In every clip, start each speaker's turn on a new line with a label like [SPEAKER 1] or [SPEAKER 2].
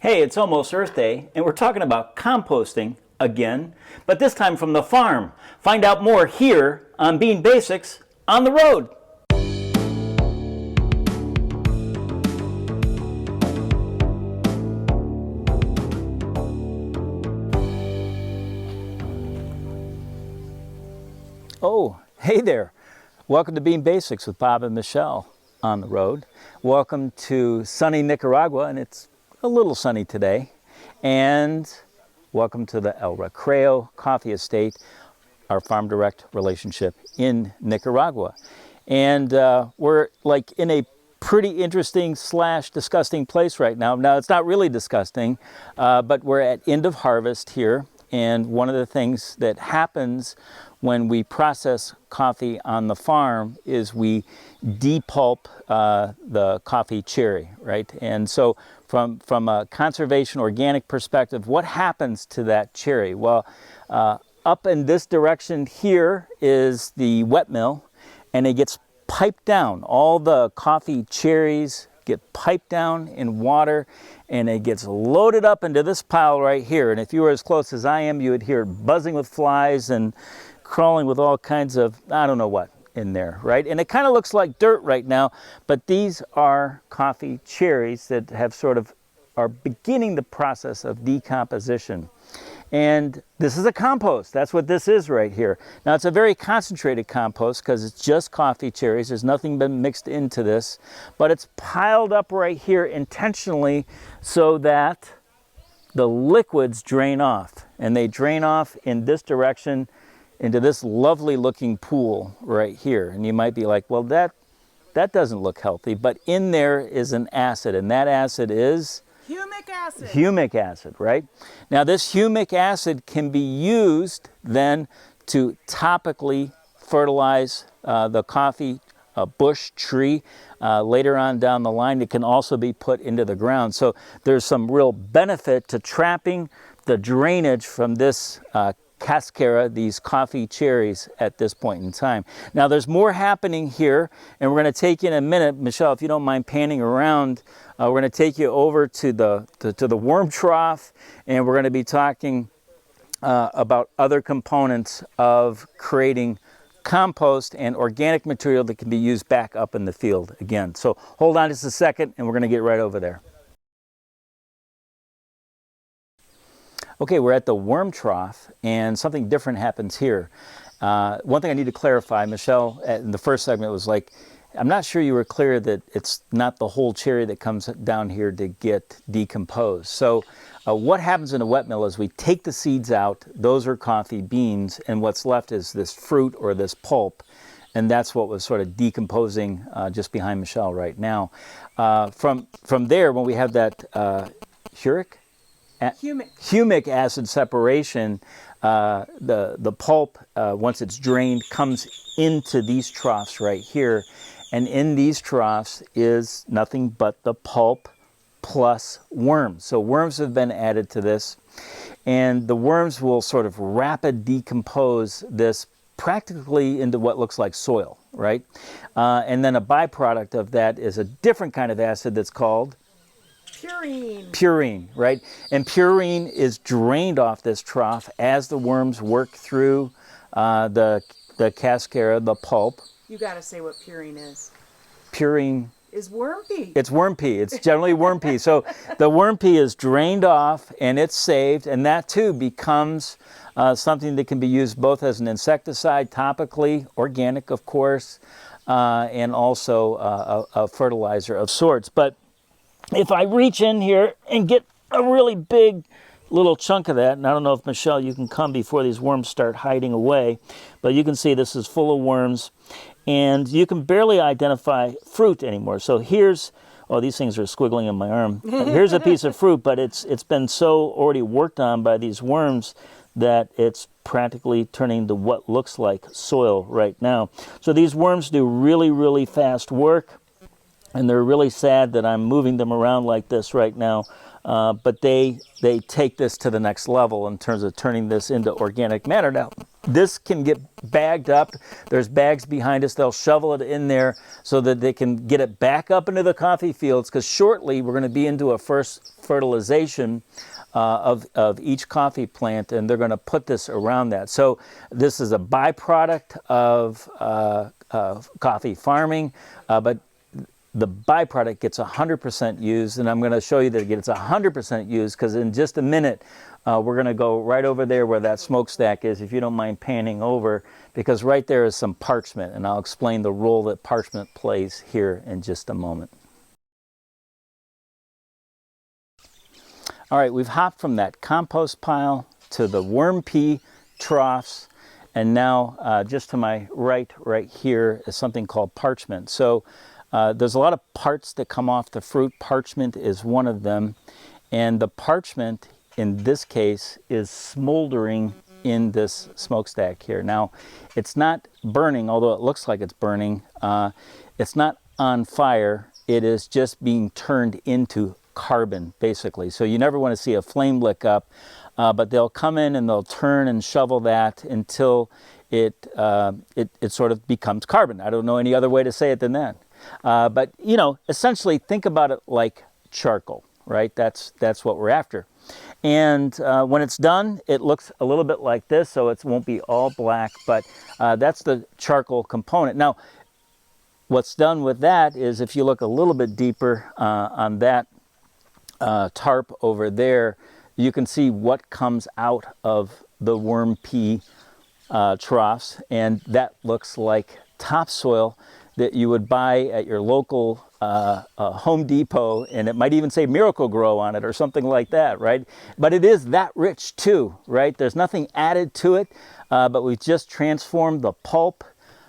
[SPEAKER 1] Hey, it's almost Earth Day, and we're talking about composting again, but this time from the farm. Find out more here on Bean Basics on the Road. Oh, hey there. Welcome to Bean Basics with Bob and Michelle on the road. Welcome to sunny Nicaragua, and it's a little sunny today. And welcome to the Recreo Coffee Estate, our farm direct relationship in Nicaragua. And we're like in a pretty interesting / disgusting place right now. Now, it's not really disgusting, but we're at end of harvest here. And one of the things that happens when we process coffee on the farm is we depulp the coffee cherry, right? And so from a conservation organic perspective, what happens to that cherry? Well, up in this direction here is the wet mill, and it gets piped down. All the coffee cherries get piped down in water, and it gets loaded up into this pile right here. And if you were as close as I am, you would hear it buzzing with flies and crawling with all kinds of, I don't know what, in there, right? And it kind of looks like dirt right now, but these are coffee cherries that have are beginning the process of decomposition. And this is a compost. That's what this is right here. Now, it's a very concentrated compost because it's just coffee cherries. There's nothing been mixed into this, but it's piled up right here intentionally so that the liquids drain off, and they drain off in this direction into this lovely looking pool right here. And you might be like, well, that doesn't look healthy, but in there is an acid, and that acid is
[SPEAKER 2] Humic acid.
[SPEAKER 1] Humic acid, right? Now, this humic acid can be used then to topically fertilize the coffee bush tree. Later on down the line, it can also be put into the ground. So there's some real benefit to trapping the drainage from this cascara, these coffee cherries at this point in time. Now, there's more happening here, and we're going to take you in a minute. Michelle, if you don't mind panning around, we're going to take you over to the Worm Trough, and we're going to be talking about other components of creating compost and organic material that can be used back up in the field again. So hold on just a second, and we're going to get right over there. Okay, we're at the Worm Trough, and something different happens here. One thing I need to clarify, Michelle, in the first segment was like, I'm not sure you were clear that it's not the whole cherry that comes down here to get decomposed. So what happens in a wet mill is we take the seeds out, those are coffee beans, and what's left is this fruit or this pulp, and that's what was sort of decomposing just behind Michelle right now. From there, when we have that humic acid separation, the pulp, once it's drained, comes into these troughs right here. And in these troughs is nothing but the pulp plus worms. So worms have been added to this, and the worms will sort of rapid decompose this practically into what looks like soil, right? And then a byproduct of that is a different kind of acid that's called
[SPEAKER 2] purine.
[SPEAKER 1] Purine, right? And purine is drained off this trough as the worms work through the cascara, the pulp.
[SPEAKER 2] You got to say what purine is.
[SPEAKER 1] Purine
[SPEAKER 2] is worm pee.
[SPEAKER 1] It's worm pee. It's generally worm pee. So the worm pee is drained off and it's saved, and that too becomes something that can be used both as an insecticide topically, organic of course, and also a fertilizer of sorts. But if I reach in here and get a really big little chunk of that, and I don't know if Michelle, you can come before these worms start hiding away, but you can see this is full of worms, and you can barely identify fruit anymore. So here's, oh, these things are squiggling in my arm. Here's a piece of fruit, but it's been so already worked on by these worms that it's practically turning to what looks like soil right now. So these worms do really, really fast work, and they're really sad that I'm moving them around like this right now. But they take this to the next level in terms of turning this into organic matter. Now, this can get bagged up. There's bags behind us. They'll shovel it in there so that they can get it back up into the coffee fields, because shortly we're going to be into a first fertilization of each coffee plant, and they're going to put this around that. So this is a byproduct of coffee farming, but the byproduct gets 100% used, and I'm going to show you that it gets 100% used, because in just a minute we're going to go right over there where that smokestack is, if you don't mind panning over, because right there is some parchment, and I'll explain the role that parchment plays here in just a moment. All right, we've hopped from that compost pile to the worm pea troughs, and now just to my right here is something called parchment. So there's a lot of parts that come off the fruit. Parchment is one of them, and the parchment in this case is smoldering in this smokestack here. Now, it's not burning, although it looks like it's burning. It's not on fire. It is just being turned into carbon, basically. So you never want to see a flame lick up, but they'll come in and they'll turn and shovel that until it sort of becomes carbon. I don't know any other way to say it than that. But you know, essentially think about it like charcoal, right? That's what we're after. And when it's done, it looks a little bit like this, so it won't be all black, but that's the charcoal component. Now, what's done with that is, if you look a little bit deeper on that tarp over there, you can see what comes out of the worm pea troughs, and that looks like topsoil that you would buy at your local Home Depot, and it might even say Miracle Grow on it or something like that, right? But it is that rich too, right? There's nothing added to it, but we've just transformed the pulp,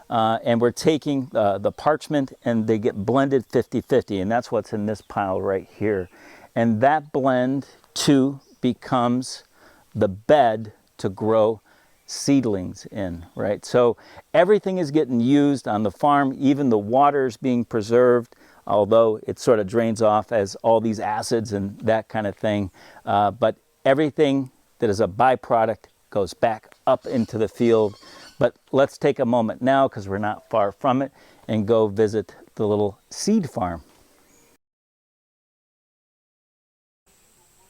[SPEAKER 1] and we're taking the parchment, and they get blended 50-50, and that's what's in this pile right here. And that blend too becomes the bed to grow seedlings in, right? So everything is getting used on the farm, even the water is being preserved, although it sort of drains off as all these acids and that kind of thing. But everything that is a byproduct goes back up into the field. But let's take a moment now, because we're not far from it, and go visit the little seed farm.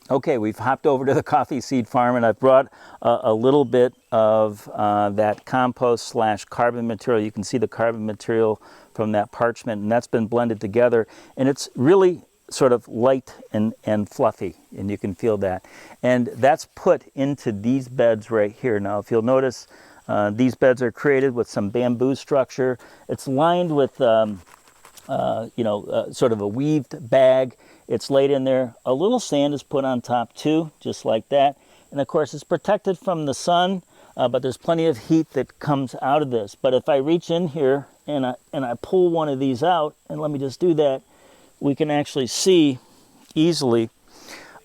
[SPEAKER 1] Okay, we've hopped over to the coffee seed farm, and I've brought a little bit of that compost / carbon material. You can see the carbon material from that parchment, and that's been blended together, and it's really sort of light and fluffy, and you can feel that. And that's put into these beds right here. Now, if you'll notice, these beds are created with some bamboo structure. It's lined with sort of a weaved bag. It's laid in there. A little sand is put on top too, just like that. And of course, it's protected from the sun, but there's plenty of heat that comes out of this. But if I reach in here and I pull one of these out, and let me just do that, we can actually see easily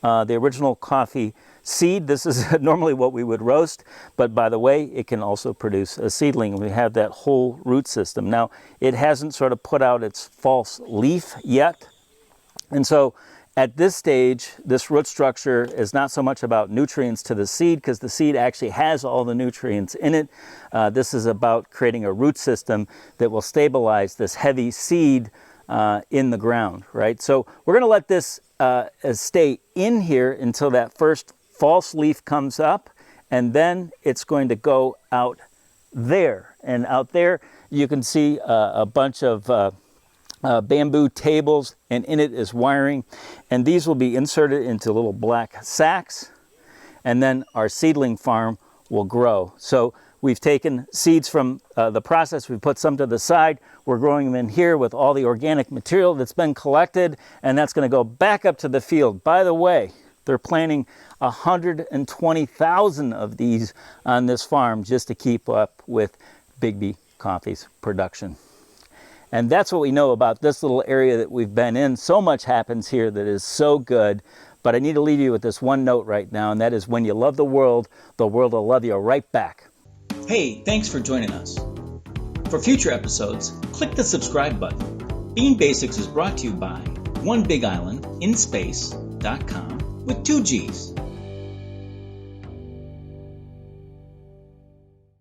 [SPEAKER 1] the original coffee seed. This is normally what we would roast, but by the way, it can also produce a seedling. We have that whole root system. Now, it hasn't sort of put out its false leaf yet. And so at this stage, this root structure is not so much about nutrients to the seed, because the seed actually has all the nutrients in it. This is about creating a root system that will stabilize this heavy seed in the ground, right? So we're going to let this stay in here until that first false leaf comes up, and then it's going to go out there. And out there, you can see a bunch of bamboo tables, and in it is wiring, and these will be inserted into little black sacks, and then our seedling farm will grow. So we've taken seeds from the process, we've put some to the side, we're growing them in here with all the organic material that's been collected, and that's going to go back up to the field. By the way, they're planting 120,000 of these on this farm just to keep up with Big B Coffee's production. And that's what we know about this little area that we've been in. So much happens here that is so good. But I need to leave you with this one note right now, and that is, when you love the world will love you right back. Hey, thanks for joining us. For future episodes, click the subscribe button. Bean Basics is brought to you by One Big Island in Space.com with 2 G's.